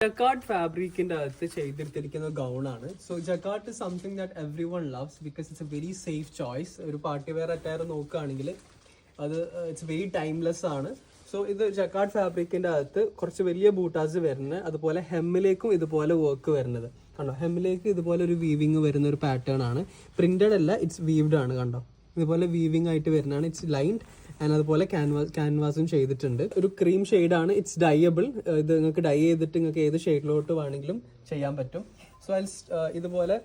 Jacquard ഫാബ്രിക്കിന്റെ അകത്ത് ചെയ്തെടുത്തിരിക്കുന്ന ഗൗണാണ്. So jacquard is something that everyone loves because it's a very safe choice. ഒരു പാർട്ടി വെയർ അറ്റയർ നോക്കുകയാണെങ്കിൽ അത് ഇറ്റ്സ് വെരി ടൈംലെസ് ആണ്. സോ ഇത് ജക്കാർഡ് ഫാബ്രിക്കിന്റെ അകത്ത് കുറച്ച് വലിയ ബൂട്ടാസ് വരുന്നത്, അതുപോലെ ഹെമ്മിലേക്കും ഇതുപോലെ വർക്ക് വരുന്നത് കണ്ടോ. ഹെമ്മിലേക്ക് ഇതുപോലെ ഒരു വീവിങ് വരുന്ന ഒരു പാറ്റേൺ ആണ്. പ്രിന്റഡ് അല്ല, ഇറ്റ്സ് വീവ്ഡ് ആണ് കണ്ടോ. ഇതുപോലെ വീവിങ് ആയിട്ട് വരുന്നതാണ്. ഇറ്റ്സ് ലൈൻഡ് ആൻഡ് അതുപോലെ ക്യാൻവാസും ചെയ്തിട്ടുണ്ട്. ഒരു ക്രീം ഷെയ്ഡാണ്. ഇറ്റ്സ് ഡൈയബിൾ. ഇത് നിങ്ങൾക്ക് ഡൈ ചെയ്തിട്ട് നിങ്ങൾക്ക് ഏത് ഷെയ്ഡിലോട്ട് വേണമെങ്കിലും ചെയ്യാൻ പറ്റും. സോ ഇതുപോലെ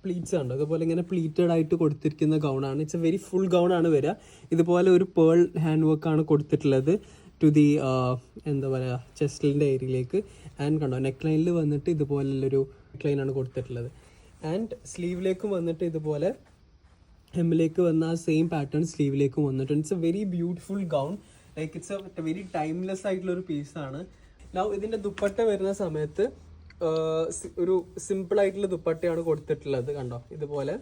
പ്ലീറ്റ്സ് ഉണ്ട്. ഇതുപോലെ ഇങ്ങനെ പ്ലീറ്റഡ് ആയിട്ട് കൊടുത്തിരിക്കുന്ന ഗൗണാണ്. It's a very full gown ആണ് വരിക. ഇതുപോലെ ഒരു പേൾ ഹാൻഡ് വർക്ക് ആണ് കൊടുത്തിട്ടുള്ളത് ടു ദി എന്താ പറയുക ചെസ്റ്റിൻ്റെ ഏരിയയിലേക്ക്. ആൻഡ് കണ്ടോ നെക്ക് ലൈനിൽ വന്നിട്ട് ഇതുപോലുള്ളൊരു നെക്ക് ലൈനാണ് കൊടുത്തിട്ടുള്ളത്. ആൻഡ് സ്ലീവിലേക്കും വന്നിട്ട് ഇതുപോലെ ഹെമ്മിലേക്ക് വന്ന ആ സെയിം പാറ്റേൺ സ്ലീവിലേക്കും വന്നിട്ടുണ്ട്. It's a very beautiful gown. Like it's a very timeless ആയിട്ടുള്ള ഒരു പീസാണ്. നൗ ഇതിൻ്റെ ദുപ്പട്ട വരുന്ന സമയത്ത് ഒരു സിമ്പിൾ ആയിട്ടുള്ള ദുപ്പട്ടയാണ് കൊടുത്തിട്ടുള്ളത് കണ്ടോ. ഇതുപോലെ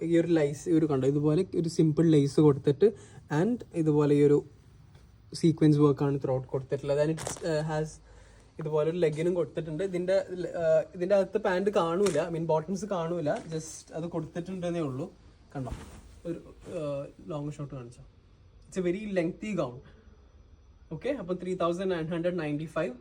ഈ ഒരു ലൈസ് കണ്ടോ, ഇതുപോലെ ഒരു സിമ്പിൾ ലൈസ് കൊടുത്തിട്ട് ആൻഡ് ഇതുപോലെ ഈ ഒരു സീക്വൻസ് വർക്കാണ് ത്രൗട്ട് കൊടുത്തിട്ടുള്ളത്. ആൻഡ് ഇറ്റ്സ് ഹാസ് ഇതുപോലെ ഒരു ലെഗിനും കൊടുത്തിട്ടുണ്ട്. ഇതിൻ്റെ അകത്ത് പാൻറ് കാണൂല, ബോട്ടംസ് കാണൂല, ജസ്റ്റ് അത് കൊടുത്തിട്ടുണ്ടെന്നേ ഉള്ളൂ കണ്ടോ. ഒരു ലോങ് ഷോട്ട് കാണിച്ചോ. It's a very lengthy gown. Okay, അപ്പോൾ 3995